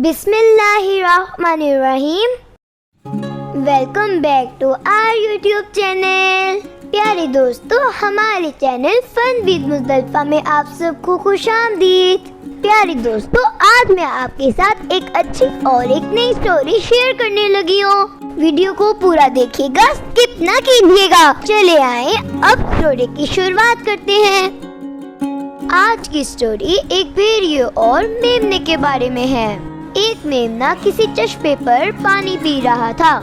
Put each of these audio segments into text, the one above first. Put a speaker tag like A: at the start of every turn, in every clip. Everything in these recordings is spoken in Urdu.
A: بسم اللہ الرحمن الرحیم. Welcome back to our YouTube channel. پیارے دوستو، ہمارے چینل فن ود مزدلفہ میں آپ سب کو خوش آمدید. پیارے دوستو، آج میں آپ کے ساتھ ایک اچھی اور ایک نئی سٹوری شیئر کرنے لگی ہوں. ویڈیو کو پورا دیکھیے گا، سکپ نہ کیجیے گا. چلے آئیں اب سٹوری کی شروعات کرتے ہیں. آج کی سٹوری ایک بھیڑیے اور میمنے کے بارے میں ہے. ایک میمنا کسی چشمے پر پانی پی رہا تھا.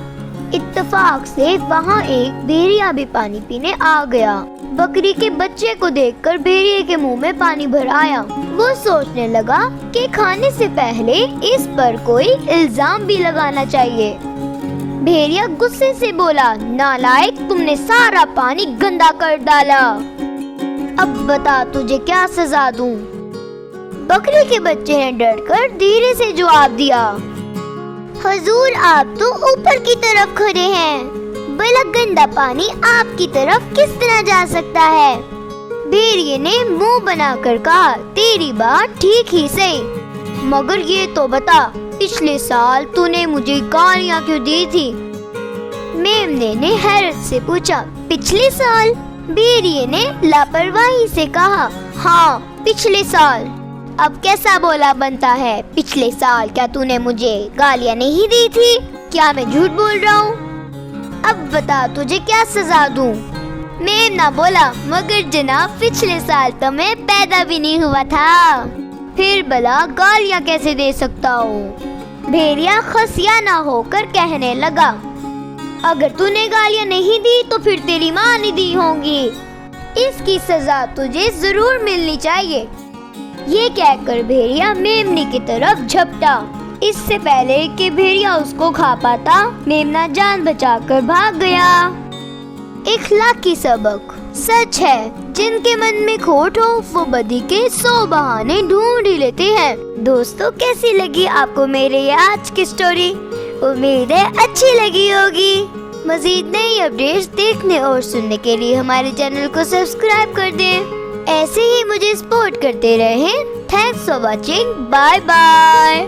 A: اتفاق سے وہاں ایک بھیڑیا بھی پانی پینے آ گیا. بکری کے بچے کو دیکھ کر بھیڑیے کے منہ میں پانی بھر آیا. وہ سوچنے لگا کہ کھانے سے پہلے اس پر کوئی الزام بھی لگانا چاہیے. بھیڑیا غصے سے بولا، نالائق، تم نے سارا پانی گندا کر ڈالا. اب بتا تجھے کیا سزا دوں؟ بکری کے بچے نے ڈر کر دھیرے سے جواب دیا، حضور آپ تو اوپر کی طرف کھڑے ہیں، بھلا گندا پانی آپ کی طرف کس طرح جا سکتا ہے؟ بھیڑیے نے منہ بنا کر کہا، تیری بات ٹھیک ہی صحیح، مگر یہ تو بتا پچھلے سال تو نے مجھے گالیاں کیوں دی تھی؟ میمنے نے حیرت سے پوچھا، پچھلے سال؟ بھیڑیے نے لاپرواہی سے کہا، ہاں پچھلے سال. اب کیسا بولا بنتا ہے؟ پچھلے سال کیا تو نے مجھے گالیاں نہیں دی تھی؟ کیا میں جھوٹ بول رہا ہوں؟ اب بتا تجھے کیا سزا دوں؟ میمنا بولا، مگر جناب پچھلے سال تو میں پیدا بھی نہیں ہوا تھا، پھر بلا گالیاں کیسے دے سکتا ہوں؟ بھیڑیا خسیا نہ ہو کر کہنے لگا، اگر تو نے گالیاں نہیں دی تو پھر تیری ماں نے دی ہوں گی، اس کی سزا تجھے ضرور ملنی چاہیے. یہ کہہ کر بھیڑیا میمنے کی طرف جھپٹا. اس سے پہلے کہ بھیڑیا اس کو کھا پاتا، میمنا جان بچا کر بھاگ گیا. اخلاقی سبق: سچ ہے، جن کے من میں کھوٹ ہو وہ بدی کے 100 بہانے ڈھونڈ ہی لیتے ہیں. دوستو، کیسی لگی آپ کو میرے آج کی سٹوری؟ امید ہے اچھی لگی ہوگی. مزید نئی اپڈیٹس دیکھنے اور سننے کے لیے ہمارے چینل کو سبسکرائب کر دیں. ایسے ہی مجھے سپورٹ کرتے رہیں. Thanks for watching. Bye bye.